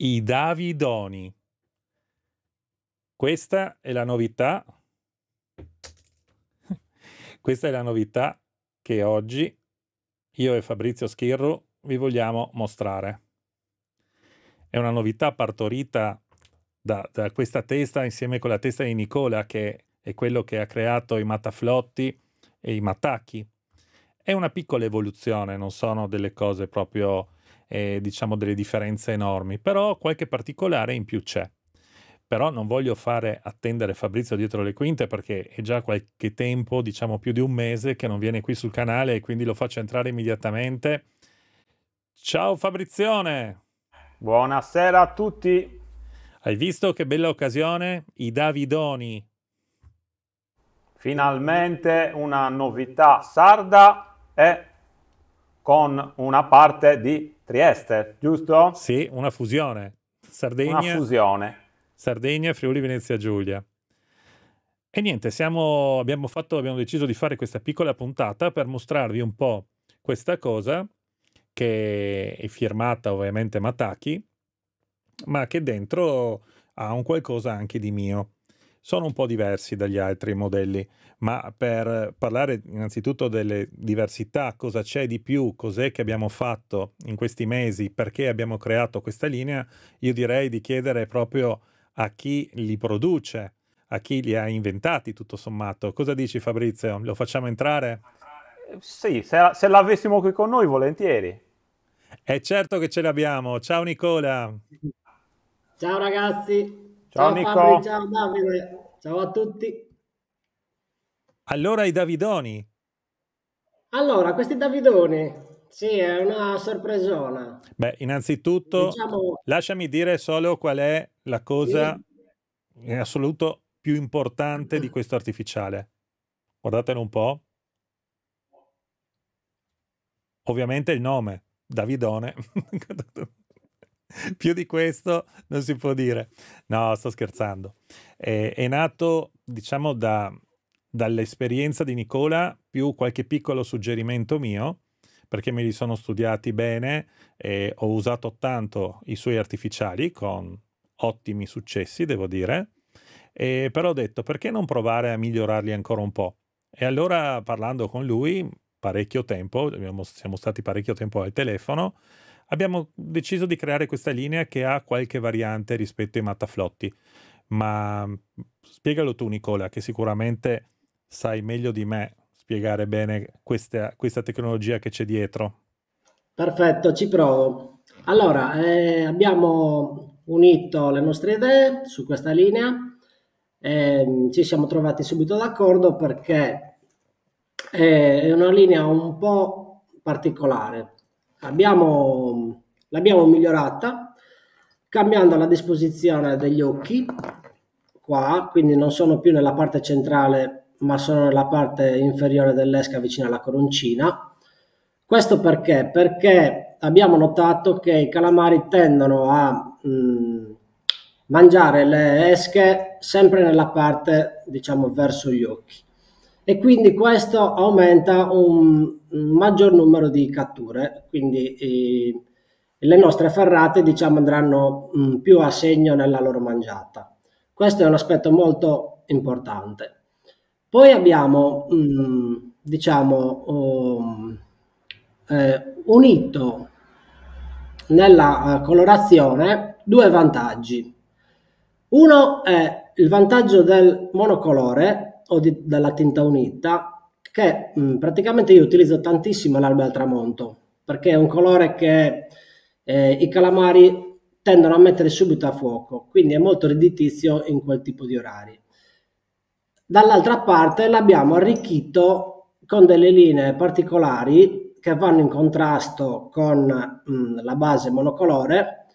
I Davidoni. Questa è la novità. Questa è la novità che oggi io e Fabrizio Schirru vi vogliamo mostrare. È una novità partorita da questa testa insieme con la testa di Nicola, che è quello che ha creato i Mataflotti e i Matacchi. È una piccola evoluzione, non sono delle cose proprio, diciamo, delle differenze enormi, però qualche particolare in più c'è. Però non voglio fare attendere Fabrizio dietro le quinte, perché è già qualche tempo, diciamo più di un mese, che non viene qui sul canale, e quindi lo faccio entrare immediatamente. Ciao Fabrizione! Buonasera a tutti. Hai visto che bella occasione? I Davidoni. Finalmente una novità sarda e con una parte di Trieste, giusto? Sì, una fusione. Una Sardegna, fusione. Sardegna, Friuli, Venezia Giulia. E niente, abbiamo deciso di fare questa piccola puntata per mostrarvi un po' questa cosa, che è firmata ovviamente Mataki, ma che dentro ha un qualcosa anche di mio. Sono un po' diversi dagli altri modelli, ma per parlare innanzitutto delle diversità, cosa c'è di più, cos'è che abbiamo fatto in questi mesi, perché abbiamo creato questa linea, io direi di chiedere proprio a chi li produce, a chi li ha inventati tutto sommato. Cosa dici Fabrizio? Lo facciamo entrare? Sì, se l'avessimo qui con noi, volentieri. È certo che ce l'abbiamo. Ciao Nicola. Ciao ragazzi, Ciao ciao Fabri, Nico. ciao Davide, ciao a tutti. Allora i Davidoni. Allora, questi Davidoni, sì, è una sorpresona. Beh, innanzitutto Diciamo, lasciami dire solo qual è la cosa sì, in assoluto più importante di questo artificiale. Guardatelo un po'. Ovviamente il nome, Davidone. Più di questo non si può dire. No, sto scherzando. È nato, diciamo, dall'esperienza di Nicola più qualche piccolo suggerimento mio, perché me li sono studiati bene e ho usato tanto i suoi artificiali con ottimi successi, devo dire. Però ho detto, perché non provare a migliorarli ancora un po'? E allora, parlando con lui, parecchio tempo, siamo stati parecchio tempo al telefono, abbiamo deciso di creare questa linea che ha qualche variante rispetto ai Mataflotti. Ma spiegalo tu, Nicola, che sicuramente sai meglio di me spiegare bene questa tecnologia che c'è dietro. perfetto, ci provo. Allora, abbiamo unito le nostre idee su questa linea, ci siamo trovati subito d'accordo perché è una linea un po' particolare. L'abbiamo migliorata cambiando la disposizione degli occhi qua, quindi non sono più nella parte centrale, ma sono nella parte inferiore dell'esca vicino alla coroncina. Questo perché? Perché abbiamo notato che i calamari tendono a mangiare le esche sempre nella parte, diciamo, verso gli occhi e quindi questo aumenta un maggior numero di catture, quindi le nostre ferrate diciamo andranno più a segno nella loro mangiata. Questo è un aspetto molto importante. Poi abbiamo diciamo unito nella colorazione due vantaggi. Uno è il vantaggio del monocolore o della tinta unita, che praticamente io utilizzo tantissimo l'alba al tramonto, perché è un colore che i calamari tendono a mettere subito a fuoco, quindi è molto redditizio in quel tipo di orari. Dall'altra parte l'abbiamo arricchito con delle linee particolari che vanno in contrasto con la base monocolore,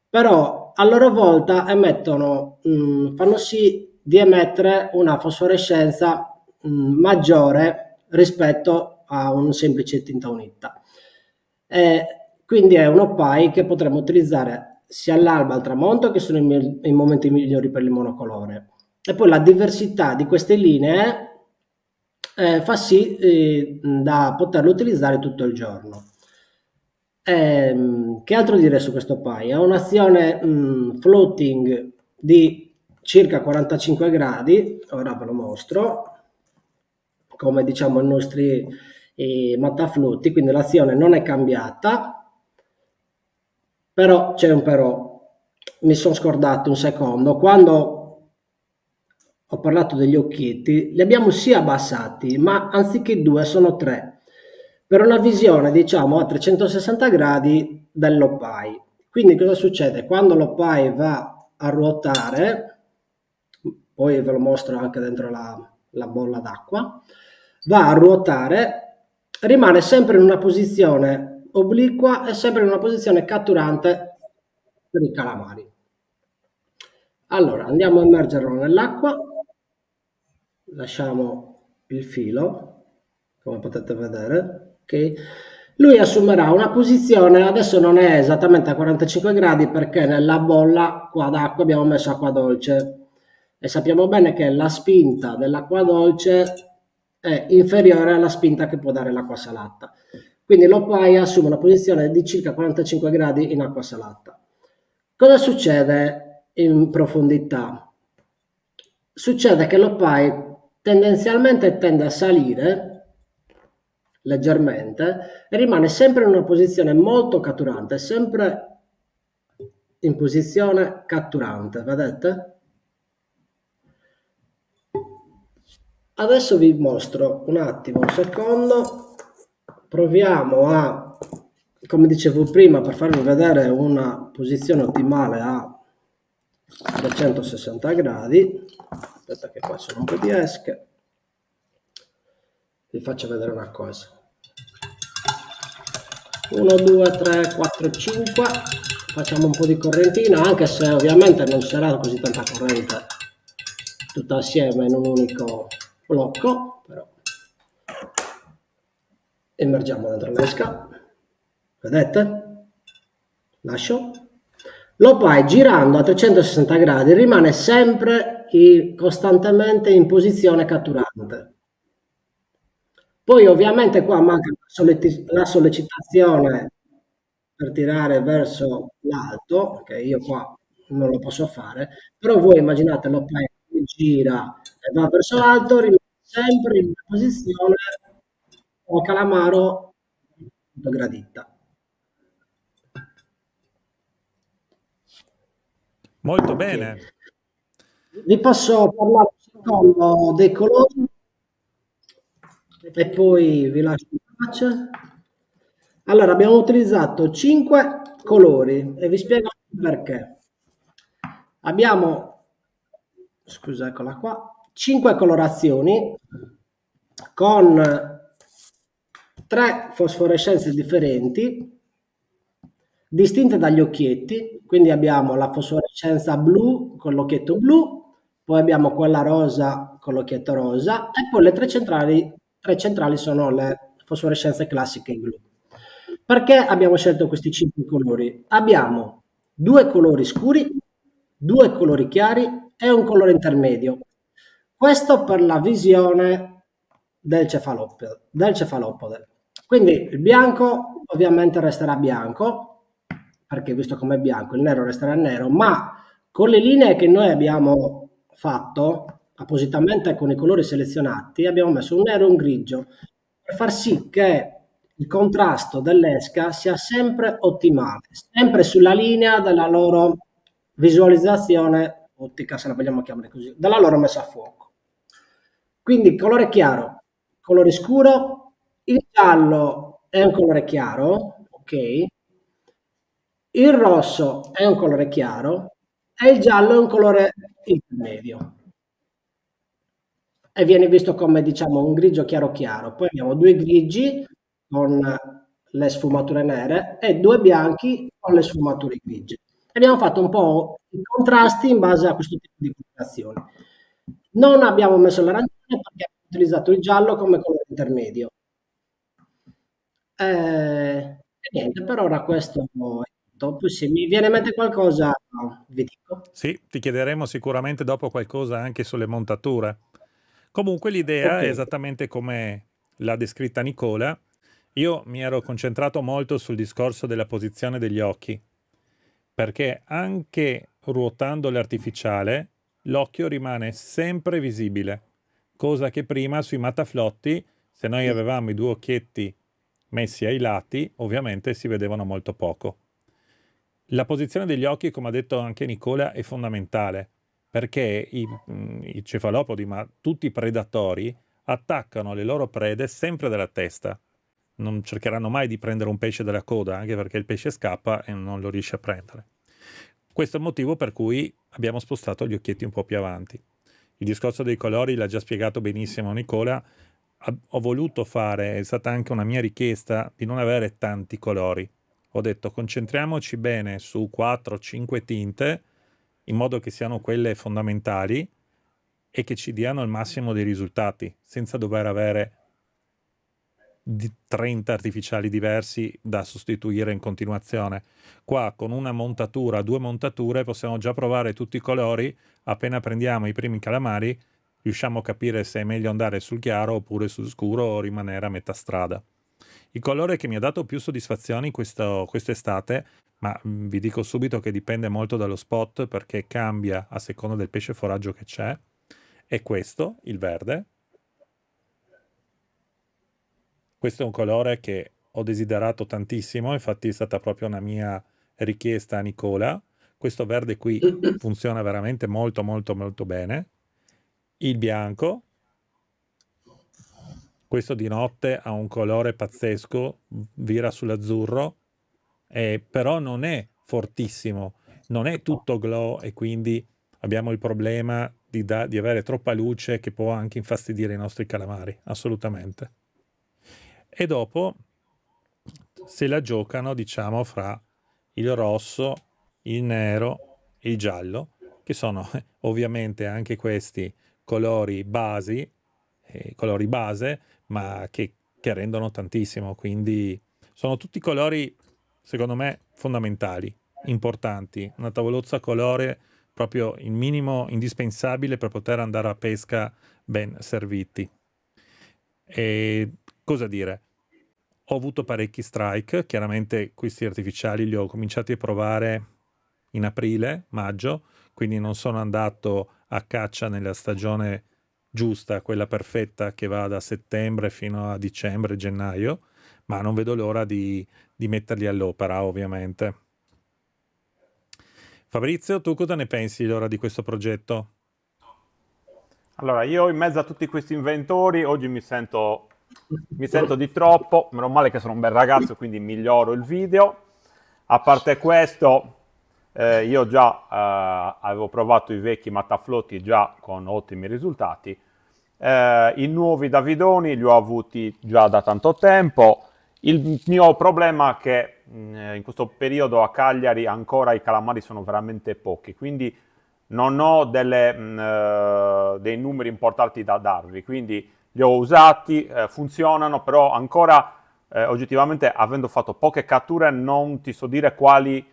però a loro volta fanno sì di emettere una fosforescenza maggiore rispetto a un semplice tinta unita. Quindi è un oppai che potremmo utilizzare sia all'alba al tramonto, che sono i momenti migliori per il monocolore. E poi la diversità di queste linee fa sì da poterlo utilizzare tutto il giorno. Che altro dire su questo Pi? Ha un'azione floating di circa 45 gradi, ora ve lo mostro, come diciamo i nostri Mataflotti, quindi l'azione non è cambiata, però c'è un però, mi sono scordato un secondo, quando ho parlato degli occhietti, li abbiamo sì abbassati, ma anziché 2 sono 3, per una visione diciamo a 360 gradi dell'OPI. Quindi cosa succede? Quando l'OPI va a ruotare, poi ve lo mostro anche dentro la bolla d'acqua, va a ruotare, rimane sempre in una posizione obliqua e sempre in una posizione catturante per i calamari. Allora, andiamo a immergerlo nell'acqua, lasciamo il filo, come potete vedere, ok? Lui assumerà una posizione, adesso non è esattamente a 45 gradi perché nella bolla qua d'acqua abbiamo messo acqua dolce e sappiamo bene che la spinta dell'acqua dolce è inferiore alla spinta che può dare l'acqua salata. Quindi l'Opai assume una posizione di circa 45 gradi in acqua salata. Cosa succede in profondità? Succede che l'Opai tendenzialmente tende a salire leggermente e rimane sempre in una posizione molto catturante, sempre in posizione catturante, vedete? Adesso vi mostro un attimo, un secondo, proviamo a, come dicevo prima, per farvi vedere una posizione ottimale a 360 gradi, aspetta che qua sono un po' di esche, vi faccio vedere una cosa. 1, 2, 3, 4, 5, facciamo un po' di correntina, anche se ovviamente non sarà così tanta corrente tutta assieme in un unico blocco, però immergiamo dentro l'esca, vedete? Lascio. L'Opai girando a 360 gradi rimane sempre costantemente in posizione catturante. Poi ovviamente qua manca la sollecitazione per tirare verso l'alto, che io qua non lo posso fare, però voi immaginate l'Opai che gira e va verso l'alto, rimane sempre in una posizione o calamaro gradita. Molto bene. Vi posso parlare un secondo dei colori e poi vi lascio in pace. Allora, abbiamo utilizzato 5 colori e vi spiego perché. Abbiamo, scusa, eccola qua, 5 colorazioni con 3 fosforescenze differenti, distinte dagli occhietti, quindi abbiamo la fosforescenza blu con l'occhietto blu, poi abbiamo quella rosa con l'occhietto rosa e poi le tre centrali sono le fosforescenze classiche blu. Perché abbiamo scelto questi 5 colori? Abbiamo 2 colori scuri, 2 colori chiari e un colore intermedio. Questo per la visione del cefalopode. Quindi il bianco ovviamente resterà bianco, perché visto com'è bianco, il nero resterà nero, ma con le linee che noi abbiamo fatto appositamente con i colori selezionati, abbiamo messo un nero e un grigio per far sì che il contrasto dell'esca sia sempre ottimale, sempre sulla linea della loro visualizzazione ottica, se la vogliamo chiamare così, della loro messa a fuoco. Quindi colore chiaro, colore scuro, il giallo è un colore chiaro, ok? Il rosso è un colore chiaro e il giallo è un colore intermedio. E viene visto come diciamo un grigio chiaro chiaro. Poi abbiamo 2 grigi con le sfumature nere e 2 bianchi con le sfumature grigie. Abbiamo fatto un po' i contrasti in base a questo tipo di colorazioni. Non abbiamo messo l'arancione perché abbiamo utilizzato il giallo come colore intermedio. E niente, per ora questo è tutto. Poi se mi viene in mente qualcosa vi dico. Sì, ti chiederemo sicuramente dopo qualcosa anche sulle montature. Comunque l'idea è Ok. esattamente come l'ha descritta Nicola, Io mi ero concentrato molto sul discorso della posizione degli occhi, perché anche ruotando l'artificiale, l'occhio rimane sempre visibile, cosa che prima sui mataflotti, se noi avevamo i due occhietti messi ai lati, ovviamente si vedevano molto poco. La posizione degli occhi, come ha detto anche Nicola, è fondamentale, perché i cefalopodi, ma tutti i predatori, attaccano le loro prede sempre dalla testa. Non cercheranno mai di prendere un pesce dalla coda, anche perché il pesce scappa e non lo riesce a prendere. Questo è il motivo per cui abbiamo spostato gli occhietti un po' più avanti. Il discorso dei colori l'ha già spiegato benissimo Nicola. Ho voluto fare, è stata anche una mia richiesta, di non avere tanti colori. Ho detto concentriamoci bene su 4-5 tinte, in modo che siano quelle fondamentali e che ci diano il massimo dei risultati, senza dover avere 30 artificiali diversi da sostituire in continuazione. Qua con una montatura, 2 montature, possiamo già provare tutti i colori. Appena prendiamo i primi calamari, riusciamo a capire se è meglio andare sul chiaro oppure sul scuro o rimanere a metà strada. Il colore che mi ha dato più soddisfazioni quest'estate, ma vi dico subito che dipende molto dallo spot, perché cambia a seconda del pesce foraggio che c'è, è questo, il verde. Questo è un colore che ho desiderato tantissimo, infatti è stata proprio una mia richiesta a Nicola. Questo verde qui funziona veramente molto molto molto bene. Il bianco, questo di notte ha un colore pazzesco, vira sull'azzurro, però non è fortissimo, non è tutto glow e quindi abbiamo il problema di avere troppa luce che può anche infastidire i nostri calamari, assolutamente. E dopo se la giocano, diciamo, fra il rosso, il nero e il giallo, che sono ovviamente anche questi colori base, ma che rendono tantissimo. Quindi sono tutti colori, secondo me, fondamentali, importanti. Una tavolozza colore proprio il minimo indispensabile per poter andare a pesca ben serviti. E cosa dire? Ho avuto parecchi strike, chiaramente questi artificiali li ho cominciati a provare in aprile, maggio, quindi non sono andato a caccia nella stagione giusta, quella perfetta che va da settembre fino a dicembre, gennaio, ma non vedo l'ora di metterli all'opera, ovviamente. Fabrizio, tu cosa ne pensi allora di questo progetto? Allora, io in mezzo a tutti questi inventori, oggi mi sento di troppo, meno male che sono un bel ragazzo, quindi miglioro il video. A parte questo, io già avevo provato i vecchi mataflotti già con ottimi risultati. I nuovi Davidoni li ho avuti già da tanto tempo. Il mio problema è che in questo periodo a Cagliari ancora i calamari sono veramente pochi, quindi non ho dei numeri importanti da darvi, quindi li ho usati, funzionano, però ancora oggettivamente avendo fatto poche catture non ti so dire quali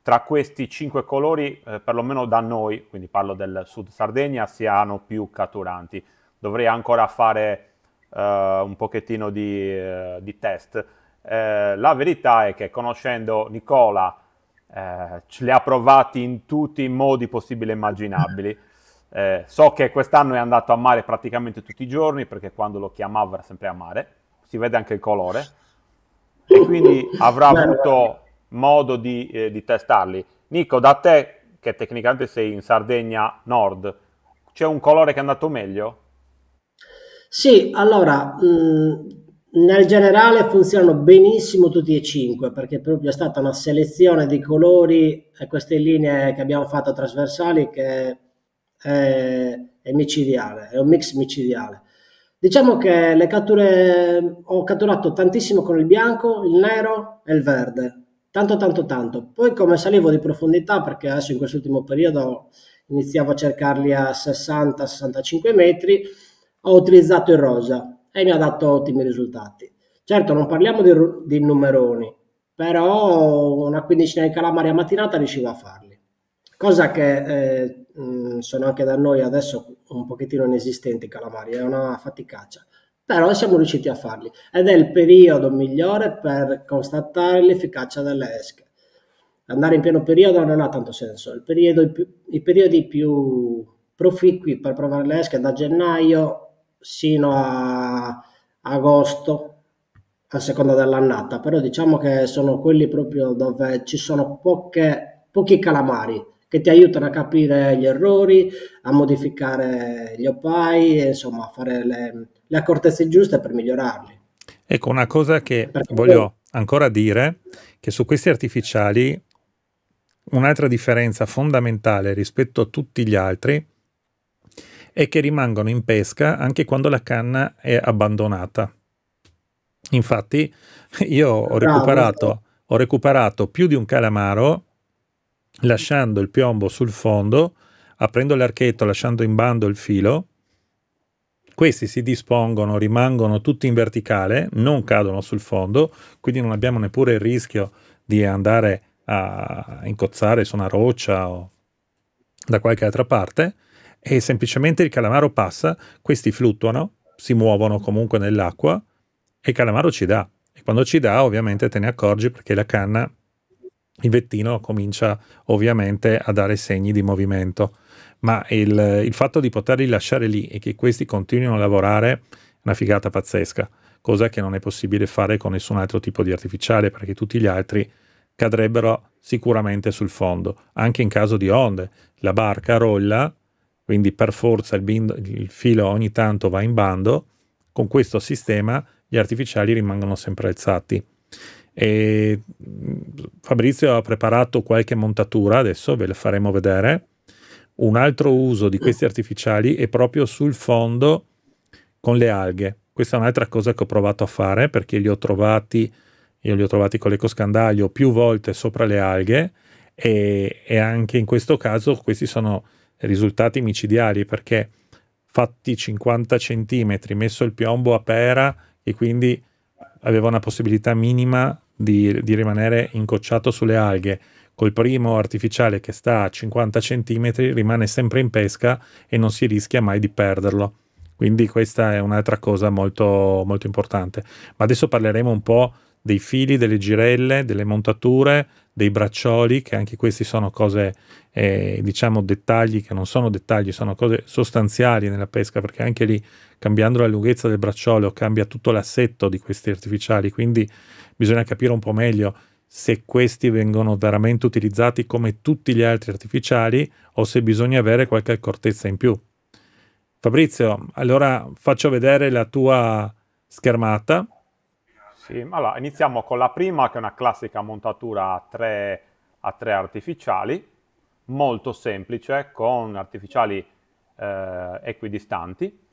tra questi 5 colori, perlomeno da noi, quindi parlo del Sud Sardegna, siano più catturanti. Dovrei ancora fare un pochettino di test. La verità è che conoscendo Nicola ce li ha provati in tutti i modi possibili e immaginabili. So che quest'anno è andato a mare praticamente tutti i giorni, perché quando lo chiamavo era sempre a mare, si vede anche il colore, e quindi avrà avuto modo di testarli. Nico, da te, che tecnicamente sei in Sardegna Nord, c'è un colore che è andato meglio? Sì, allora, nel generale funzionano benissimo tutti e cinque, perché proprio è stata una selezione di colori e queste linee che abbiamo fatto trasversali che è micidiale, è un mix micidiale. Diciamo che le catture ho catturato tantissimo con il bianco, il nero e il verde, tanto tanto tanto. Poi come salivo di profondità, perché adesso in quest'ultimo periodo iniziavo a cercarli a 60-65 metri, ho utilizzato il rosa e mi ha dato ottimi risultati. Certo, non parliamo di numeroni, però una quindicina di calamari a mattinata riuscivo a farli, cosa che sono anche da noi adesso un pochettino inesistenti i calamari, è una faticaccia. però siamo riusciti a farli ed è il periodo migliore per constatare l'efficacia delle esche. Andare in pieno periodo non ha tanto senso, i periodi più proficui per provare le esche da gennaio sino a agosto, a seconda dell'annata, però diciamo che sono quelli proprio dove ci sono pochi calamari che ti aiutano a capire gli errori, a modificare gli opai, e, insomma, a fare le accortezze giuste per migliorarli. Ecco, una cosa che Perché voglio ancora dire, che su questi artificiali un'altra differenza fondamentale rispetto a tutti gli altri è che rimangono in pesca anche quando la canna è abbandonata. Infatti, io ho recuperato più di un calamaro lasciando il piombo sul fondo, aprendo l'archetto, lasciando in bando il filo. Questi si dispongono, rimangono tutti in verticale, non cadono sul fondo, quindi non abbiamo neppure il rischio di andare a incozzare su una roccia o da qualche altra parte, e semplicemente il calamaro passa, questi fluttuano, si muovono comunque nell'acqua e il calamaro ci dà. E quando ci dà, ovviamente te ne accorgi perché la canna, il vettino comincia ovviamente a dare segni di movimento. Ma il fatto di poterli lasciare lì e che questi continuino a lavorare è una figata pazzesca, cosa che non è possibile fare con nessun altro tipo di artificiale, perché tutti gli altri cadrebbero sicuramente sul fondo. Anche in caso di onde, la barca rolla, quindi per forza il filo ogni tanto va in bando. Con questo sistema gli artificiali rimangono sempre alzati. E Fabrizio ha preparato qualche montatura, adesso ve la faremo vedere. Un altro uso di questi artificiali è proprio sul fondo con le alghe. Questa è un'altra cosa che ho provato a fare, perché io li ho trovati con l'ecoscandaglio più volte sopra le alghe, e anche in questo caso questi sono risultati micidiali, perché fatti 50 centimetri, messo il piombo a pera e quindi aveva una possibilità minima di rimanere incocciato sulle alghe. Col primo artificiale che sta a 50 centimetri rimane sempre in pesca e non si rischia mai di perderlo. Quindi questa è un'altra cosa molto, molto importante. Ma adesso parleremo un po' dei fili, delle girelle, delle montature, dei braccioli, che anche questi sono cose, diciamo, dettagli che non sono dettagli, sono cose sostanziali nella pesca, perché anche lì, cambiando la lunghezza del bracciolo, cambia tutto l'assetto di questi artificiali, quindi bisogna capire un po' meglio se questi vengono veramente utilizzati come tutti gli altri artificiali o se bisogna avere qualche accortezza in più. Fabrizio, allora faccio vedere la tua schermata. Sì, allora iniziamo con la prima, che è una classica montatura a tre artificiali, molto semplice, con artificiali equidistanti.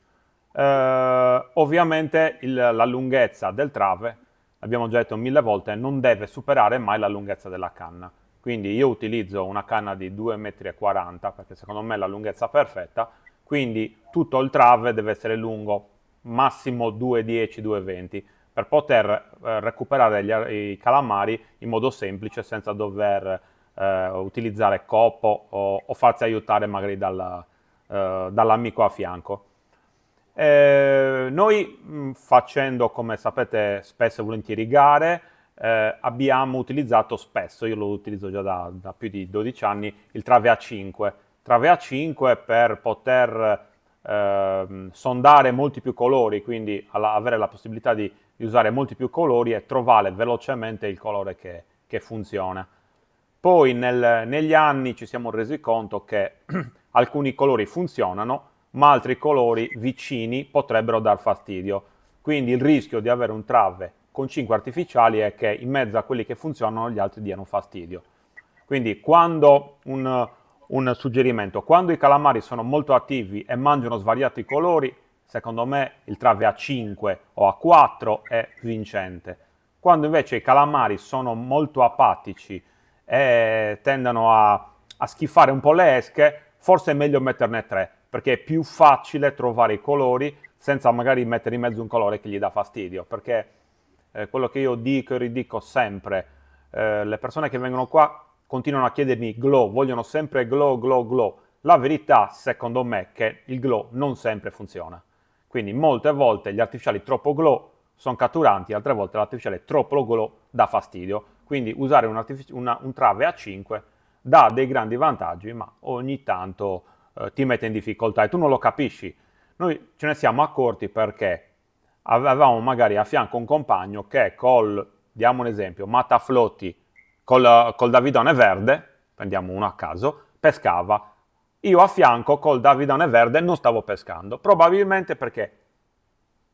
Ovviamente la lunghezza del trave, abbiamo già detto 1000 volte, non deve superare mai la lunghezza della canna. Quindi io utilizzo una canna di 2,40 m, perché secondo me è la lunghezza perfetta, quindi tutto il trave deve essere lungo massimo 2,10 2,20 per poter recuperare i calamari in modo semplice, senza dover utilizzare coppo o farsi aiutare magari dall'amico a fianco. Noi facendo, come sapete, spesso e volentieri gare, abbiamo utilizzato spesso, io lo utilizzo già da più di 12 anni, il trave A5. Trave A5 per poter sondare molti più colori, quindi avere la possibilità di usare molti più colori e trovare velocemente il colore che funziona. Poi negli anni ci siamo resi conto che alcuni colori funzionano, ma altri colori vicini potrebbero dar fastidio. Quindi il rischio di avere un trave con 5 artificiali è che in mezzo a quelli che funzionano gli altri diano fastidio. Quindi quando un suggerimento, quando i calamari sono molto attivi e mangiano svariati colori, secondo me il trave A5 o A4 è vincente. Quando invece i calamari sono molto apatici e tendono a schifare un po' le esche, forse è meglio metterne 3, perché è più facile trovare i colori senza magari mettere in mezzo un colore che gli dà fastidio, perché quello che io dico e ridico sempre, le persone che vengono qua continuano a chiedermi glow, vogliono sempre glow, glow, glow. La verità, secondo me, è che il glow non sempre funziona. Quindi molte volte gli artificiali troppo glow sono catturanti, altre volte l'artificiale troppo glow dà fastidio. Quindi usare un trave a 5 dà dei grandi vantaggi, ma ogni tanto ti mette in difficoltà e tu non lo capisci. Noi ce ne siamo accorti perché avevamo magari a fianco un compagno che diamo un esempio, Mataflotti col Davidone verde, prendiamo uno a caso, pescava. Io a fianco col Davidone verde non stavo pescando, probabilmente perché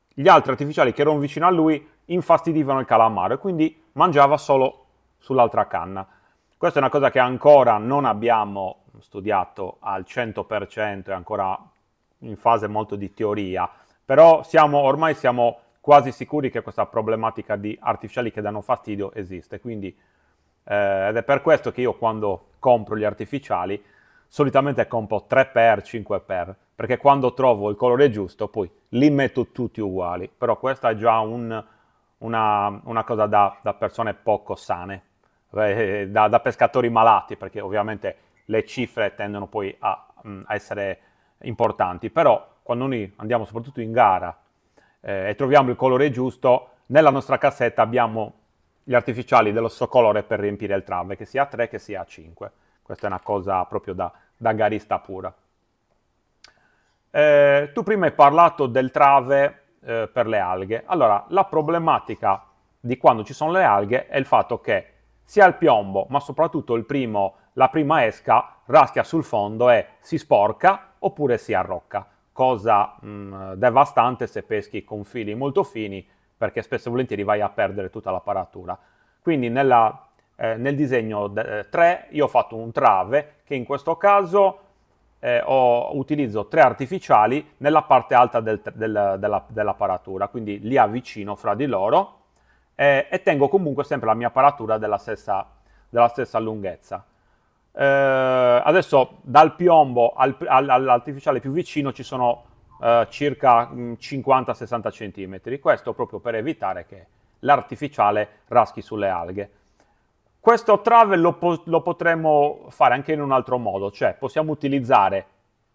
gli altri artificiali che erano vicino a lui infastidivano il calamaro e quindi mangiava solo sull'altra canna. Questa è una cosa che ancora non abbiamo studiato al 100%, è ancora in fase molto di teoria, però ormai siamo quasi sicuri che questa problematica di artificiali che danno fastidio esiste, quindi ed è per questo che io quando compro gli artificiali solitamente compro 3x, 5x, perché quando trovo il colore giusto poi li metto tutti uguali, però questa è già una cosa da persone poco sane, da pescatori malati, perché ovviamente le cifre tendono poi a essere importanti, però quando noi andiamo soprattutto in gara e troviamo il colore giusto, nella nostra cassetta abbiamo gli artificiali dello stesso colore per riempire il trave, che sia a 3 che sia a 5. Questa è una cosa proprio da garista pura. Tu prima hai parlato del trave per le alghe. Allora, la problematica di quando ci sono le alghe è il fatto che sia il piombo, ma soprattutto la prima esca raschia sul fondo e si sporca oppure si arrocca, cosa devastante se peschi con fili molto fini, perché spesso e volentieri vai a perdere tutta l'apparatura. Quindi nel disegno 3 io ho fatto un trave che in questo caso utilizzo 3 artificiali nella parte alta dell'apparatura, quindi li avvicino fra di loro e tengo comunque sempre la mia apparatura della stessa lunghezza. Adesso dal piombo all'artificiale più vicino ci sono circa 50-60 cm, questo proprio per evitare che l'artificiale raschi sulle alghe. Questo trave lo potremmo fare anche in un altro modo, cioè possiamo utilizzare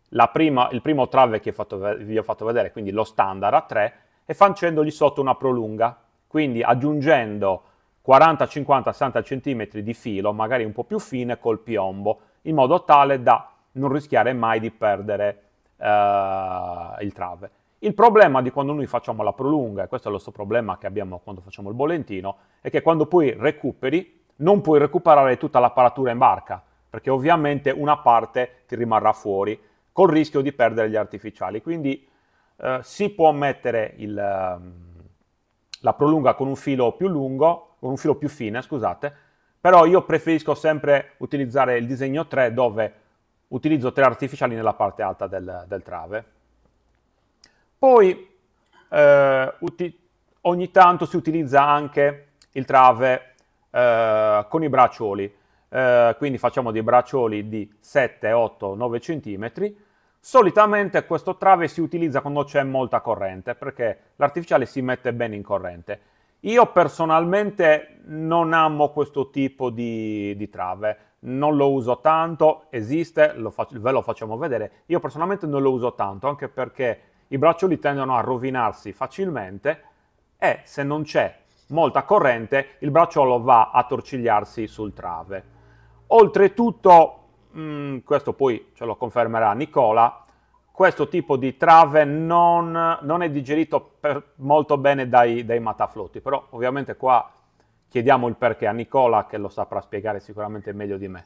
il primo trave che vi ho fatto vedere, quindi lo standard a 3, e facendogli sotto una prolunga, quindi aggiungendo 40, 50, 60 cm di filo, magari un po' più fine col piombo, in modo tale da non rischiare mai di perdere il trave. Il problema di quando noi facciamo la prolunga, e questo è lo stesso problema che abbiamo quando facciamo il bolentino, è che quando poi recuperi non puoi recuperare tutta l'apparatura in barca, perché ovviamente una parte ti rimarrà fuori, col rischio di perdere gli artificiali. Quindi si può mettere la prolunga con un filo più lungo, con un filo più fine, scusate, però io preferisco sempre utilizzare il disegno 3 dove utilizzo 3 artificiali nella parte alta del trave. Poi ogni tanto si utilizza anche il trave con i braccioli, quindi facciamo dei braccioli di 7, 8, 9 cm. Solitamente questo trave si utilizza quando c'è molta corrente, perché l'artificiale si mette bene in corrente. Io personalmente non amo questo tipo di trave, non lo uso tanto, esiste, ve lo facciamo vedere. Io personalmente non lo uso tanto, anche perché i braccioli tendono a rovinarsi facilmente e se non c'è molta corrente il bracciolo va a torcigliarsi sul trave. Oltretutto, questo poi ce lo confermerà Nicola, questo tipo di trave non è digerito molto bene dai mataflotti, però ovviamente qua chiediamo il perché a Nicola, che lo saprà spiegare sicuramente meglio di me.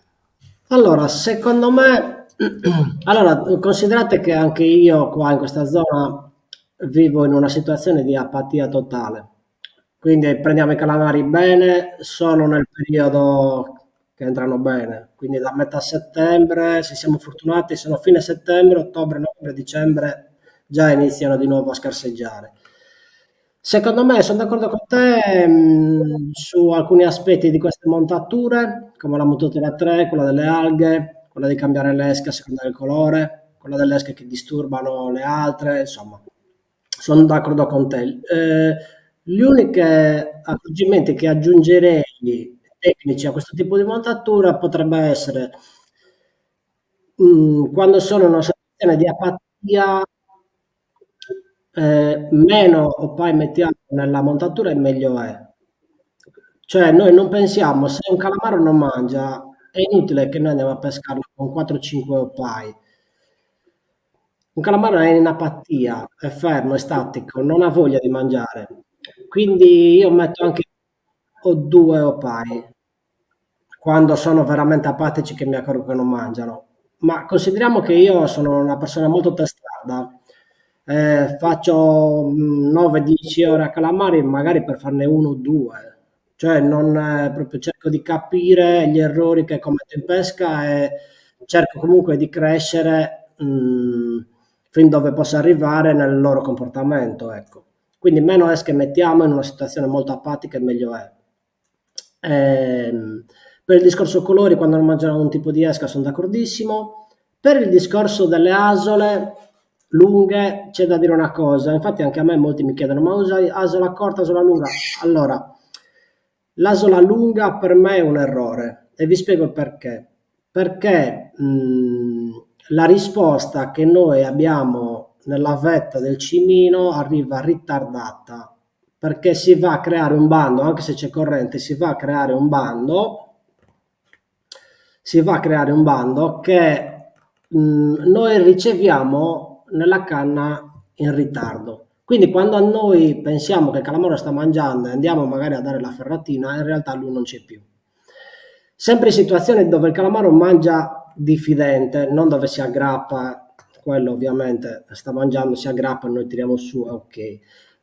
Allora, secondo me, allora, considerate che anche io qua in questa zona vivo in una situazione di apatia totale. Quindi prendiamo i calamari bene solo nel periodo che entrano bene, quindi da metà settembre, se siamo fortunati, sono fine settembre, ottobre, novembre, dicembre, già iniziano di nuovo a scarseggiare. Secondo me, sono d'accordo con te su alcuni aspetti di queste montature, come la montatura 3, quella delle alghe, quella di cambiare l'esca a seconda del colore, quella delle esche che disturbano le altre, insomma, sono d'accordo con te. Gli unici accorgimenti che aggiungerei tecnici a questo tipo di montatura potrebbe essere quando sono in una situazione di apatia, meno opai mettiamo nella montatura e meglio è. Cioè noi non pensiamo, se un calamaro non mangia, è inutile che noi andiamo a pescarlo con 4-5 opai. Un calamaro è in apatia, è fermo, è statico, non ha voglia di mangiare. Quindi io metto anche o due opai quando sono veramente apatici che mi accorgo che non mangiano. Ma consideriamo che io sono una persona molto testarda, faccio 9-10 ore a calamari, magari per farne uno o due, cioè non proprio cerco di capire gli errori che commetto in pesca e cerco comunque di crescere fin dove posso arrivare nel loro comportamento, ecco. Quindi meno esche mettiamo in una situazione molto apatica e meglio è. Per il discorso colori, quando non mangiano un tipo di esca, sono d'accordissimo. Per il discorso delle asole lunghe, c'è da dire una cosa. Infatti, anche a me molti mi chiedono: ma usa asola corta, asola lunga? Allora, l'asola lunga per me è un errore e vi spiego il perché. Perché la risposta che noi abbiamo nella vetta del cimino arriva ritardata perché si va a creare un bando, anche se c'è corrente, si va a creare un bando che noi riceviamo nella canna in ritardo. Quindi quando a noi pensiamo che il calamaro sta mangiando e andiamo magari a dare la ferratina, in realtà lui non c'è più. Sempre in situazioni dove il calamaro mangia diffidente, non dove si aggrappa, quello ovviamente sta mangiando, si aggrappa e noi tiriamo su, è ok.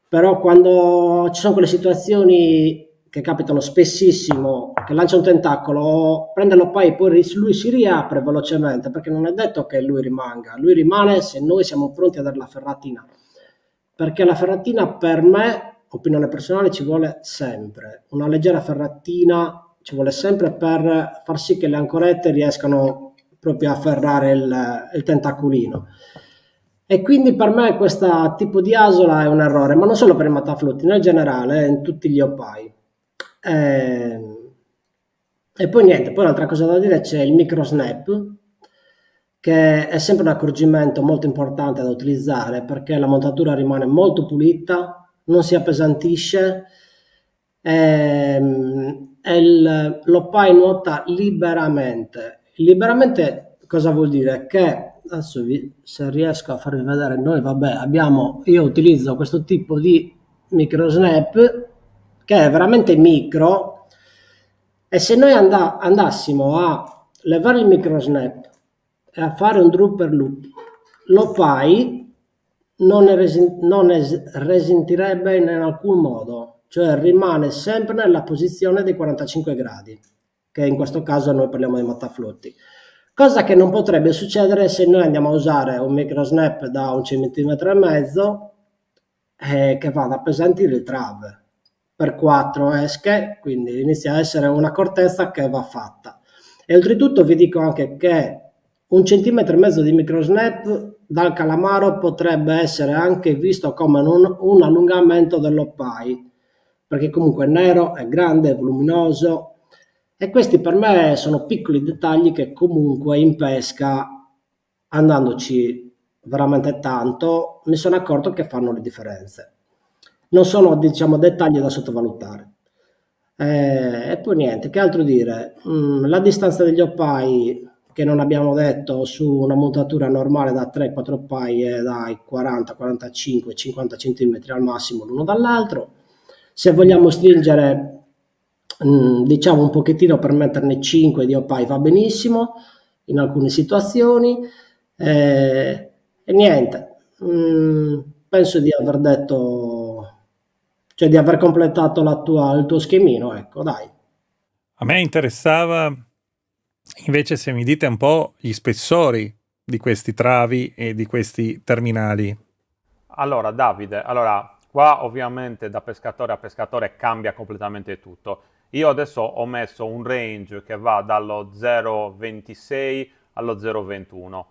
Però quando ci sono quelle situazioni che capitano spessissimo, che lancia un tentacolo, prenderlo poi e poi lui si riapre velocemente, perché non è detto che lui rimanga, lui rimane se noi siamo pronti a dare la ferratina, perché la ferratina per me, opinione personale, ci vuole sempre, una leggera ferratina ci vuole sempre per far sì che le ancorette riescano proprio a afferrare il tentacolino. E quindi per me questo tipo di asola è un errore, ma non solo per i mataflutti, nel generale, in tutti gli opai. E poi niente, poi un'altra cosa da dire c'è il micro snap, che è sempre un accorgimento molto importante da utilizzare perché la montatura rimane molto pulita, non si appesantisce e l'opai nuota liberamente. Liberamente cosa vuol dire? Che adesso se riesco a farvi vedere, noi vabbè io utilizzo questo tipo di micro snap che è veramente micro e se noi andassimo a levare il micro snap e a fare un dropper loop, l'opai non resentirebbe in alcun modo, cioè rimane sempre nella posizione dei 45 gradi, che in questo caso noi parliamo di mattaflotti. Cosa che non potrebbe succedere se noi andiamo a usare un micro snap da 1,5 cm che va ad appesantire il trave per 4 esche, quindi inizia a essere un'accortezza che va fatta. E oltretutto vi dico anche che 1,5 cm di micro snap dal calamaro potrebbe essere anche visto come un allungamento dell'opai, perché comunque è nero, è grande, è voluminoso e questi per me sono piccoli dettagli che comunque in pesca, andandoci veramente tanto, mi sono accorto che fanno le differenze. Non sono, diciamo, dettagli da sottovalutare. E poi niente, che altro dire? La distanza degli opai che non abbiamo detto su una montatura normale da 3-4 opai è dai 40, 45, 50 cm al massimo l'uno dall'altro. Se vogliamo stringere diciamo un pochettino per metterne 5 di opai va benissimo in alcune situazioni e niente, penso di aver detto, cioè di aver completato il tuo schemino, ecco, dai. A me interessava invece se mi dite un po' gli spessori di questi travi e di questi terminali. Allora, Davide, qua ovviamente da pescatore a pescatore cambia completamente tutto. Io adesso ho messo un range che va dallo 0,26 allo 0,21.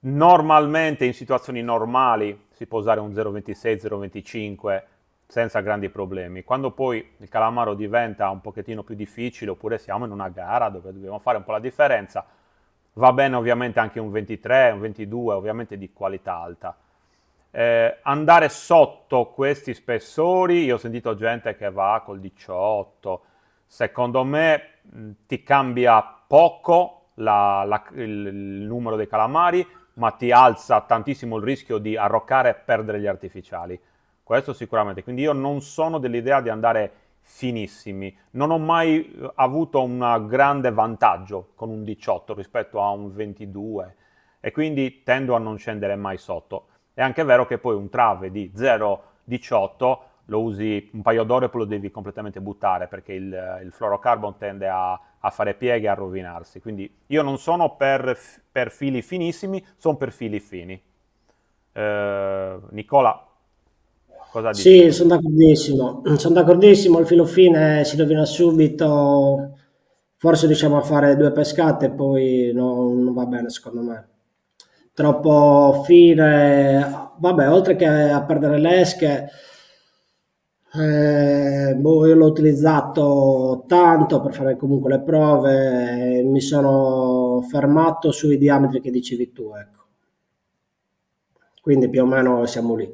Normalmente in situazioni normali si può usare un 0,26, 0,25 senza grandi problemi. Quando poi il calamaro diventa un pochettino più difficile oppure siamo in una gara dove dobbiamo fare un po' la differenza, Va bene ovviamente anche un 23, un 22, ovviamente di qualità alta. Andare sotto questi spessori, io ho sentito gente che va col 18, secondo me ti cambia poco il numero dei calamari, ma ti alza tantissimo il rischio di arroccare e perdere gli artificiali. Questo sicuramente. Quindi io non sono dell'idea di andare finissimi. Non ho mai avuto un grande vantaggio con un 18 rispetto a un 22 e quindi tendo a non scendere mai sotto. È anche vero che poi un trave di 0,18 lo usi un paio d'ore e poi lo devi completamente buttare perché il fluorocarbon tende a fare pieghe e a rovinarsi. Quindi io non sono per fili finissimi, sono per fili fini. Nicola, cosa dici? Sì, sono d'accordissimo, il filo fine si rovina subito, forse riusciamo a fare due pescate, poi non va bene secondo me. Troppo fine, vabbè, oltre che a perdere le esche, boh, io l'ho utilizzato tanto per fare comunque le prove, mi sono fermato sui diametri che dicevi tu, ecco. Quindi più o meno siamo lì.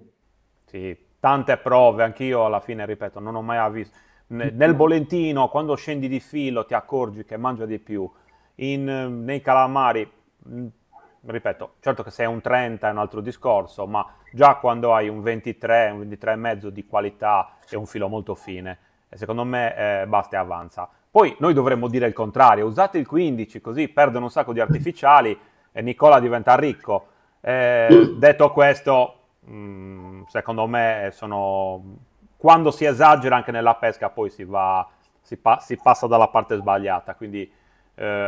Sì, tante prove, anch'io alla fine, ripeto, non ho mai visto. Nel bolentino, quando scendi di filo, ti accorgi che mangia di più. Nei calamari, ripeto, certo che se è un 30 è un altro discorso, ma già quando hai un 23, un 23 e mezzo di qualità è un filo molto fine. E secondo me basta e avanza. Poi noi dovremmo dire il contrario, usate il 15, così perdono un sacco di artificiali e Nicola diventa ricco. Detto questo, secondo me quando si esagera anche nella pesca poi si passa dalla parte sbagliata, quindi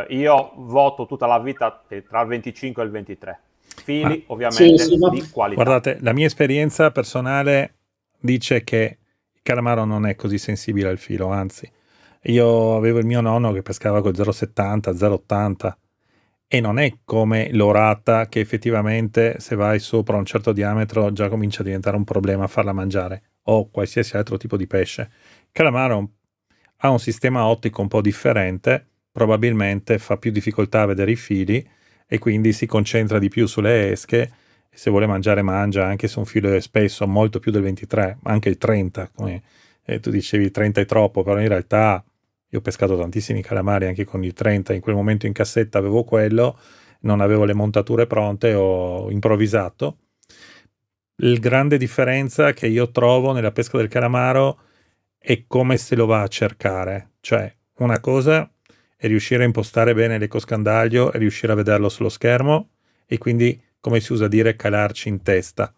io voto tutta la vita tra il 25 e il 23 fili, ovviamente Sì, di qualità. Guardate, la mia esperienza personale dice che il calamaro non è così sensibile al filo, anzi, io avevo il mio nonno che pescava con 0,70, 0,80 e non è come l'orata che effettivamente se vai sopra un certo diametro già comincia a diventare un problema farla mangiare, o qualsiasi altro tipo di pesce. Il calamaro ha un sistema ottico un po' differente, probabilmente fa più difficoltà a vedere i fili e quindi si concentra di più sulle esche e se vuole mangiare mangia, anche se un filo è spesso molto più del 23, anche il 30, come tu dicevi il 30 è troppo, però in realtà io ho pescato tantissimi calamari anche con il 30, in quel momento in cassetta avevo quello, non avevo le montature pronte, ho improvvisato. La grande differenza che io trovo nella pesca del calamaro è come se lo va a cercare, cioè una cosa è riuscire a impostare bene l'ecoscandaglio e riuscire a vederlo sullo schermo e quindi, come si usa dire, calarci in testa.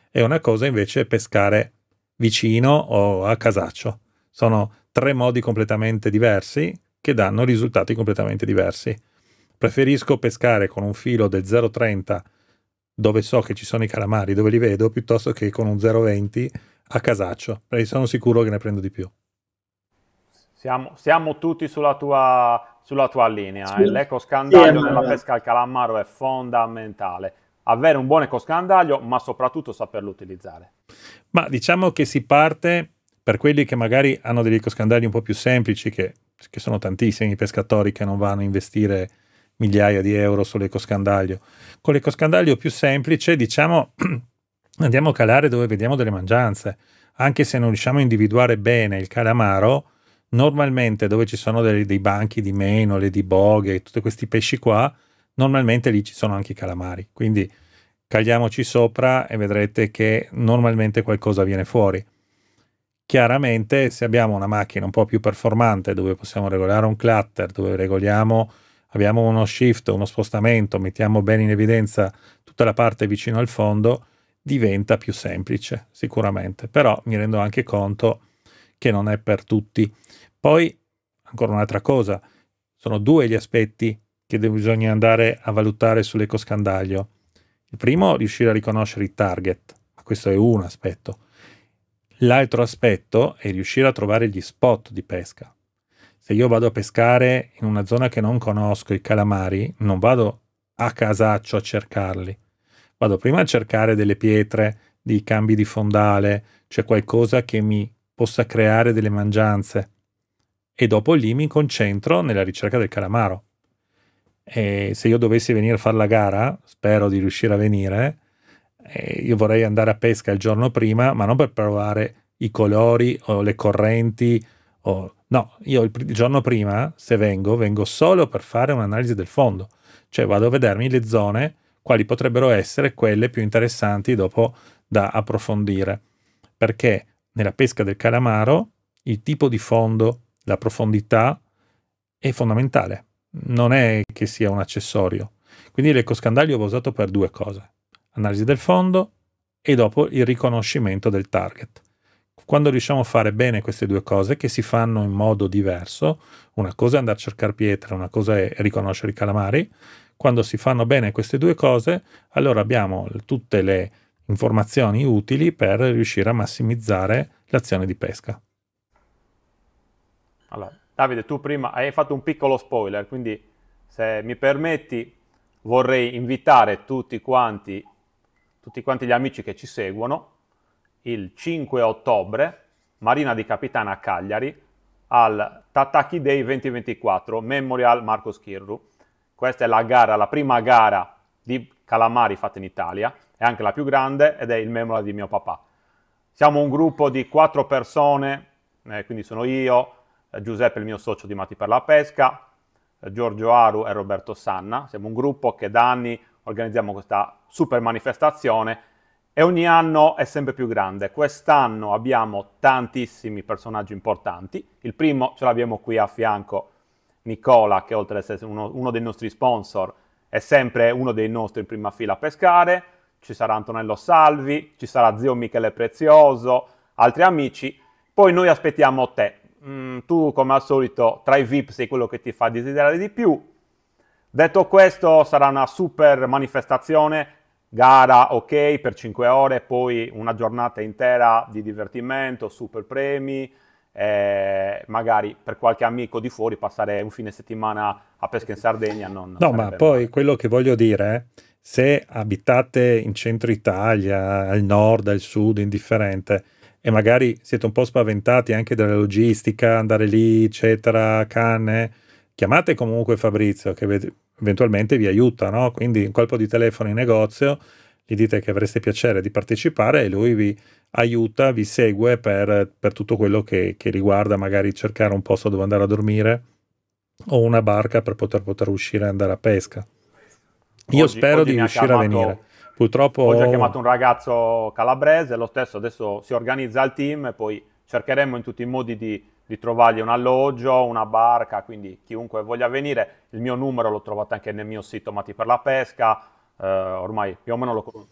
E una cosa invece è pescare vicino o a casaccio. Sono tre modi completamente diversi che danno risultati completamente diversi. Preferisco pescare con un filo del 0,30 dove so che ci sono i calamari, dove li vedo, piuttosto che con un 0,20 a casaccio, perché sono sicuro che ne prendo di più. Siamo tutti sulla tua linea Sì, e l'ecoscandaglio nella Emanuele. pesca al calamaro è fondamentale. Avere un buon ecoscandaglio, ma soprattutto saperlo utilizzare. Ma diciamo che si parte per quelli che magari hanno degli ecoscandagli un po' più semplici, che sono tantissimi i pescatori che non vanno a investire migliaia di euro sull'ecoscandaglio. Con l'ecoscandaglio più semplice, diciamo, andiamo a calare dove vediamo delle mangianze. Anche se non riusciamo a individuare bene il calamaro, normalmente dove ci sono dei banchi di menole, di boghe, tutti questi pesci qua, normalmente lì ci sono anche i calamari. Quindi cagliamoci sopra e vedrete che normalmente qualcosa viene fuori. Chiaramente se abbiamo una macchina un po' più performante dove possiamo regolare un clutter, dove abbiamo uno shift, uno spostamento, mettiamo bene in evidenza tutta la parte vicino al fondo, diventa più semplice sicuramente, però mi rendo anche conto che non è per tutti. Poi, ancora un'altra cosa, sono due gli aspetti che bisogna andare a valutare sull'ecoscandaglio. Il primo, riuscire a riconoscere i target, ma questo è un aspetto. L'altro aspetto è riuscire a trovare gli spot di pesca. Se io vado a pescare in una zona che non conosco, i calamari, non vado a casaccio a cercarli. Vado prima a cercare delle pietre, dei cambi di fondale, cioè qualcosa che mi possa creare delle mangianze. E dopo lì mi concentro nella ricerca del calamaro. E se io dovessi venire a fare la gara, spero di riuscire a venire, io vorrei andare a pesca il giorno prima, ma non per provare i colori o le correnti. No, io il giorno prima, se vengo solo per fare un'analisi del fondo. Cioè vado a vedermi le zone, quali potrebbero essere quelle più interessanti dopo da approfondire. Perché nella pesca del calamaro il tipo di fondo, la profondità è fondamentale. Non è che sia un accessorio. Quindi l'ecoscandaglio va usato per due cose: analisi del fondo e dopo il riconoscimento del target. Quando riusciamo a fare bene queste due cose, che si fanno in modo diverso, una cosa è andare a cercare pietre, una cosa è riconoscere i calamari. Quando si fanno bene queste due cose, allora abbiamo tutte le informazioni utili per riuscire a massimizzare l'azione di pesca. Allora, Davide, tu prima hai fatto un piccolo spoiler, quindi se mi permetti vorrei invitare tutti quanti gli amici che ci seguono il 5 ottobre, Marina di Capitana a Cagliari, al Tataki Day 2024, Memorial Marco Schirru. Questa è la prima gara di calamari fatta in Italia, è anche la più grande ed è il memorial di mio papà. Siamo un gruppo di 4 persone, quindi sono io, Giuseppe, il mio socio di Matti per la Pesca, Giorgio Aru e Roberto Sanna. Siamo un gruppo che da anni organizziamo questa super manifestazione e ogni anno è sempre più grande. Quest'anno abbiamo tantissimi personaggi importanti. Il primo ce l'abbiamo qui a fianco, Nicola, che oltre ad essere uno dei nostri sponsor è sempre uno dei nostri in prima fila a pescare. Ci sarà Antonello Salvi, ci sarà zio Michele Prezioso, altri amici. Poi noi aspettiamo te. Tu, come al solito, tra i VIP sei quello che ti fa desiderare di più. Detto questo, sarà una super manifestazione, gara ok per 5 ore, poi una giornata intera di divertimento, super premi, magari per qualche amico di fuori passare un fine settimana a pesca in Sardegna. No, ma poi quello che voglio dire, se abitate in centro Italia, al nord, al sud, indifferente, e magari siete un po' spaventati anche dalla logistica, andare lì, eccetera, canne, chiamate comunque Fabrizio che eventualmente vi aiuta, no? Quindi un colpo di telefono in negozio, gli dite che avreste piacere di partecipare e lui vi aiuta, vi segue per tutto quello che riguarda magari cercare un posto dove andare a dormire o una barca per poter uscire e andare a pesca. Io spero di riuscire a venire. Purtroppo oggi ha chiamato un ragazzo calabrese, lo stesso, adesso si organizza il team e poi cercheremo in tutti i modi di trovargli un alloggio, una barca, quindi chiunque voglia venire. Il mio numero lo trovate anche nel mio sito Matti per la Pesca, ormai più o meno lo conosco.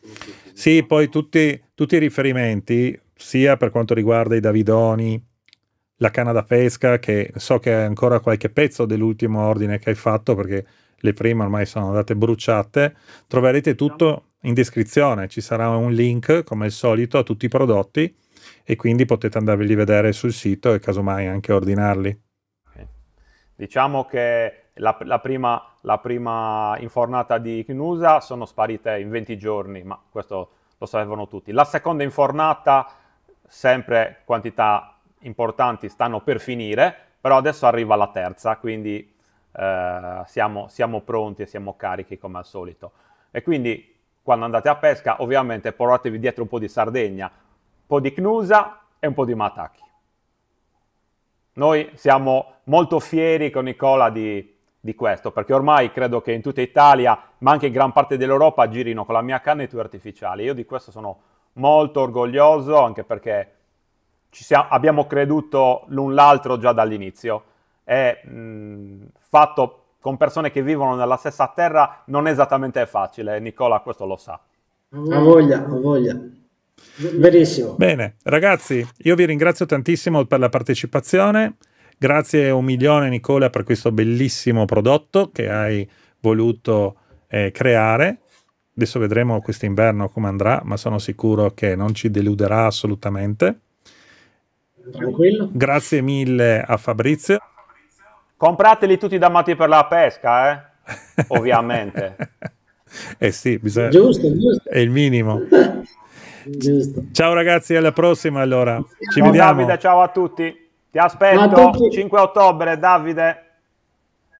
Sì, poi tutti i riferimenti, sia per quanto riguarda i Davidoni, la canna da pesca, che so che è ancora qualche pezzo dell'ultimo ordine che hai fatto, perché le prime ormai sono andate bruciate, troverete tutto in descrizione, ci sarà un link come al solito a tutti i prodotti e quindi potete andarveli a vedere sul sito e casomai anche ordinarli. Okay. Diciamo che la prima infornata di Cnusa sono sparite in 20 giorni, ma questo lo sapevano tutti. La seconda infornata, sempre quantità importanti, stanno per finire, però adesso arriva la terza, quindi siamo pronti e siamo carichi come al solito. E quindi quando andate a pesca, ovviamente portatevi dietro un po' di Sardegna, un po' di Cnusa e un po' di Mataki. Noi siamo molto fieri con Nicola di questo, perché ormai credo che in tutta Italia, ma anche in gran parte dell'Europa, girino con la mia canna i tuoi artificiali. Io di questo sono molto orgoglioso, anche perché abbiamo creduto l'un l'altro già dall'inizio. E fatto con persone che vivono nella stessa terra non è esattamente facile, Nicola questo lo sa. Ha voglia. Verissimo. Bene, ragazzi, io vi ringrazio tantissimo per la partecipazione. Grazie 1.000.000 Nicola per questo bellissimo prodotto che hai voluto creare. Adesso vedremo quest'inverno come andrà, ma sono sicuro che non ci deluderà assolutamente. Tranquillo. Grazie mille a Fabrizio. Comprateli tutti da Matti per la Pesca, ovviamente. Sì, bisogna... Giusto. È il minimo. Giusto. Ciao ragazzi, alla prossima allora. Ci Ciao vediamo. Davide, ciao a tutti. Ti aspetto 5 ottobre, Davide.